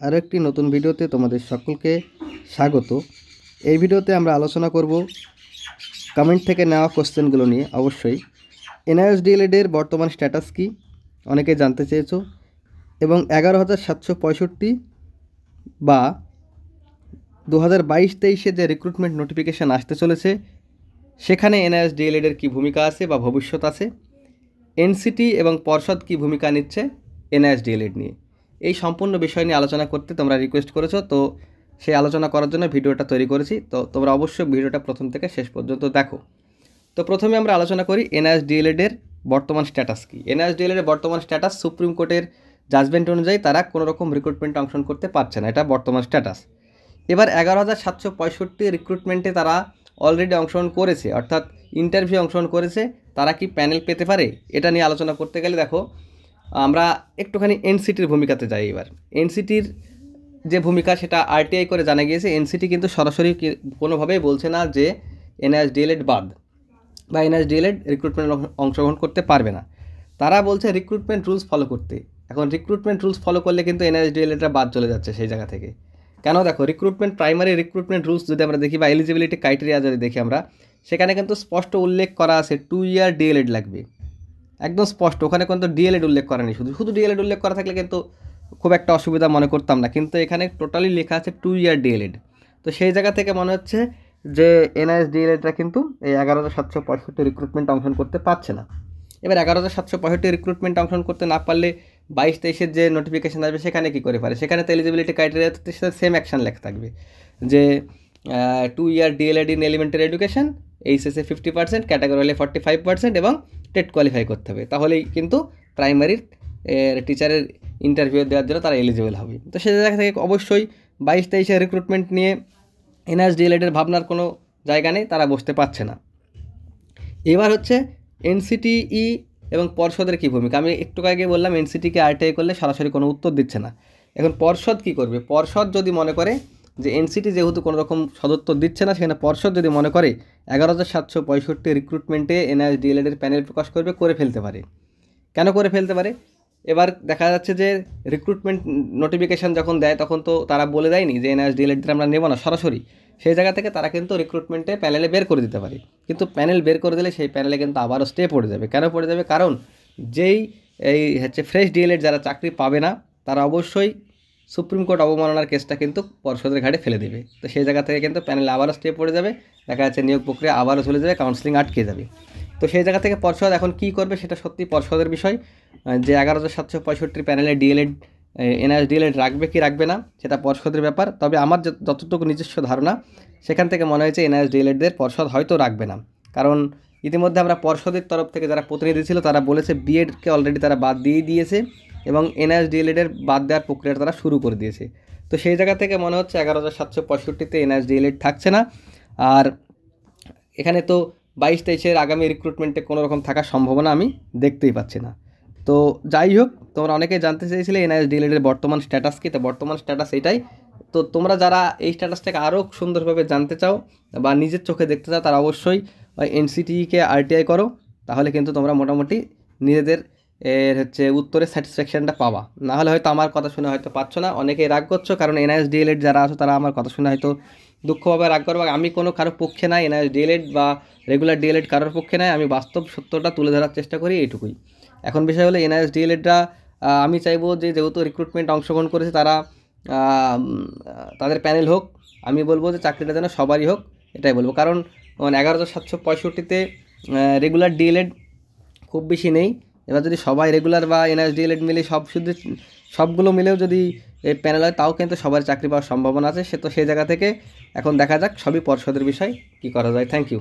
আরও একটি নতুন ভিডিওতে তোমাদের সকলকে স্বাগত। এই ভিডিওতে আমরা আলোচনা করব কমেন্ট থেকে নেওয়া কোশ্চেনগুলো নিয়ে। অবশ্যই এনআইএসডিএলএড এর বর্তমান স্ট্যাটাস কি অনেকে জানতে চেয়েছো, এবং 11,765 বা 2022-23 যে রিক্রুটমেন্ট নোটিফিকেশান আসতে চলেছে সেখানে এনআইএসডিএলএড এর কী ভূমিকা আছে বা ভবিষ্যৎ আছে, এনসিটি এবং পর্ষদ কী ভূমিকা নিচ্ছে এনআইএসডিএলএড নিয়ে, এই সম্পূর্ণ বিষয় নিয়ে আলোচনা করতে তোমরা রিকোয়েস্ট করেছো। তো সেই আলোচনা করার জন্য ভিডিওটা তৈরি করেছি। তো তোমরা অবশ্যই ভিডিওটা প্রথম থেকে শেষ পর্যন্ত দেখো। তো প্রথমে আমরা আলোচনা করি এনআইএসডিএলএড এর বর্তমান স্ট্যাটাস কী। এনআইএসডিএলএড এর বর্তমান স্ট্যাটাস, সুপ্রিম কোর্টের জাজমেন্ট অনুযায়ী তারা কোনো রকম রিক্রুটমেন্টে অংশগ্রহণ করতে পারছে না, এটা বর্তমান স্ট্যাটাস। এবার 11,765 রিক্রুটমেন্টে তারা অলরেডি অংশগ্রহণ করেছে, অর্থাৎ ইন্টারভিউ অংশগ্রহণ করেছে। তারা কি প্যানেল পেতে পারে, এটা নিয়ে আলোচনা করতে গেলে দেখো আমরা একটুখানি এনসিটির ভূমিকাতে যাই। এবার এনসিটির যে ভূমিকা সেটা আরটিআই করে জানা গিয়েছে। এনসিটি কিন্তু সরাসরি কোনোভাবেই বলছে না যে এনআইএসডিএলএড বাদ বা এনআইএসডিএলএড রিক্রুটমেন্ট অংশগ্রহণ করতে পারবে না। তারা বলছে রিক্রুটমেন্ট রুলস ফলো করতে। এখন রিক্রুটমেন্ট রুলস ফলো করলে কিন্তু এনআইএসডিএলএডটা বাদ চলে যাচ্ছে সেই জায়গা থেকে। কেন? দেখো, প্রাইমারি রিক্রুটমেন্ট রুলস যদি আমরা দেখি বা এলিজিবিলিটি ক্রাইটেরিয়া যদি দেখি আমরা, সেখানে কিন্তু স্পষ্ট উল্লেখ করা আছে 2 ইয়ার ডিএলএড লাগবে, একদম স্পষ্ট। ওখানে কিন্তু ডিএলএড উল্লেখ করা নেই। শুধু ডিএলএড উল্লেখ করা থাকলে কিন্তু খুব একটা অসুবিধা মনে করতাম না, কিন্তু এখানে টোটালি লেখা আছে 2 ইয়ার ডিএলএড। তো সেই জায়গা থেকে মনে হচ্ছে যে এনআইএসডিএলএডটা কিন্তু এই 11,765 রিক্রুটমেন্ট অংশগ্রহণ করতে পারছে না। এবার 11,765 রিক্রুটমেন্ট অংশগ্রহণ করতে না পারলে 22-23 যে নোটিফিকেশান আসবে সেখানে কী করে পারে? সেখানে তো এলিজিবিলিটি ক্রাইটেরিয়াতে সেম অ্যাকশান লেখা থাকবে যে 2 ইয়ার D.El.Ed in elementary education, HSA 50%, category হলে 45% এবং টেট কোয়ালিফাই করতে হবে। তাহলেই কিন্তু প্রাইমারির টিচারের ইন্টারভিউ দেওয়ার জন্য তারা এলিজিবল হবে। তো সেই জায়গা থেকে অবশ্যই 22-23 রিক্রুটমেন্ট নিয়ে এনআইএসডিএলএডের ভাবনার কোনো জায়গা নেই, তারা বসতে পারছে না। এবার হচ্ছে এনসিটিই এবং পর্ষদের কী ভূমিকা। আমি একটু আগে বললাম এনসিটিকে আরটিআই করলে সরাসরি কোনো উত্তর দিচ্ছে না। এখন পর্ষদ কী করবে? পর্ষদ যদি মনে করে যে এনসিটি যেহেতু কোনো রকম সদুত্তর দিচ্ছে না, সেখানে পর্ষদ যদি মনে করে 11,765 রিক্রুটমেন্টে এনআইএসডিএলএড এর প্যানেল প্রকাশ করবে, করে ফেলতে পারে। কেন করে ফেলতে পারে? এবার দেখা যাচ্ছে যে রিক্রুটমেন্ট নোটিফিকেশান যখন দেয় তখন তো তারা বলে দেয়নি যে এনআইএসডিএলএড আমরা নেব না সরাসরি। সেই জায়গা থেকে তারা কিন্তু রিক্রুটমেন্টে প্যানেলে বের করে দিতে পারে, কিন্তু প্যানেল বের করে দিলে সেই প্যানেলে কিন্তু আবারও স্টে পড়ে যাবে। কেন পড়ে যাবে? কারণ যেই ফ্রেশ ডিএলএড যারা চাকরি পাবে না তারা অবশ্যই সুপ্রিম কোর্ট অবমাননার কেসটা কিন্তু পর্ষদের ঘাটে ফেলে দেবে। তো সেই জায়গা থেকে কিন্তু প্যানেলে আবারও স্টে পড়ে যাবে, দেখা যাচ্ছে নিয়োগ প্রক্রিয়া আবারও চলে যাবে, কাউন্সেলিং আটকে যাবে। তো সেই জায়গা থেকে পর্ষদ এখন কী করবে সেটা সত্যি পর্ষদের বিষয়, যে 11,765 প্যানেলে ডিএলএড এনআইএসডিএলএড রাখবে কি রাখবে না সেটা পর্ষদের ব্যাপার। তবে আমার যতটুকু নিজস্ব ধারণা সেখান থেকে মনে হয়েছে এনআইএসডিএলএডদের পর্ষদ হয়তো রাখবে না, কারণ ইতিমধ্যে আমরা পর্ষদের তরফ থেকে যারা প্রতিনিধি ছিল তারা বলেছে বিএডকে অলরেডি তারা বাদ দিয়ে দিয়েছে এবং এনআইএসডিএলএডের বাদ দেওয়ার প্রক্রিয়াটা তারা শুরু করে দিয়েছে। তো সেই জায়গা থেকে মনে হচ্ছে 11,765 এনআইএসডিএলএড থাকছে না। আর এখানে তো 22-23 আগামী রিক্রুটমেন্টে কোনো রকম থাকার সম্ভাবনা আমি দেখতেই পাচ্ছি না। তো যাই হোক, তোমরা অনেকেই জানতে চেয়েছিলে এনআইএসডিএলএড এর বর্তমান স্ট্যাটাস কী। তো বর্তমান স্ট্যাটাস এটাই। তো তোমরা যারা এই স্ট্যাটাসটাকে আরও সুন্দরভাবে জানতে চাও বা নিজের চোখে দেখতে চাও তারা অবশ্যই এনসিটিকে আরটিআই করো, তাহলে কিন্তু তোমরা মোটামুটি নিজেদের উত্তরের স্যাটিসফ্যাকশানটা পাবা। না হলে হয়তো আমার কথা শুনে হয়তো পাচ্ছ না, অনেকেই রাগ করছো, কারণ এনআইএসডিএলএড যারা আছো তারা আমার কথা শুনে হয়তো দুঃখভাবে রাগ করবো। আমি কোনো কারোর পক্ষে নাই, এনআইএসডিএলএড বা রেগুলার ডিএলএড কারোর পক্ষে নাই। আমি বাস্তব সত্যটা তুলে ধরার চেষ্টা করি, এইটুকুই। এখন বিষয় হলো এনআইএসডিএলএডরা আমি চাইবো যে যেহেতু রিক্রুটমেন্ট অংশগ্রহণ করেছে তারা তাদের প্যানেল হোক। আমি বলবো যে চাকরিটা যেন সবারই হোক, এটাই বলবো। কারণ 11,765 রেগুলার ডিএলএড খুব বেশি নেই। এবার যদি সবাই রেগুলার বা এনআইএসডিএলএড মিলে সবগুলো মিলেও যদি এই প্যানেল হয় তাও কিন্তু সবার চাকরি পাওয়ার সম্ভাবনা আছে। তো সেই জায়গা থেকে এখন দেখা যাক, সবই পর্ষদের বিষয়, কী করা যায়। Thank you.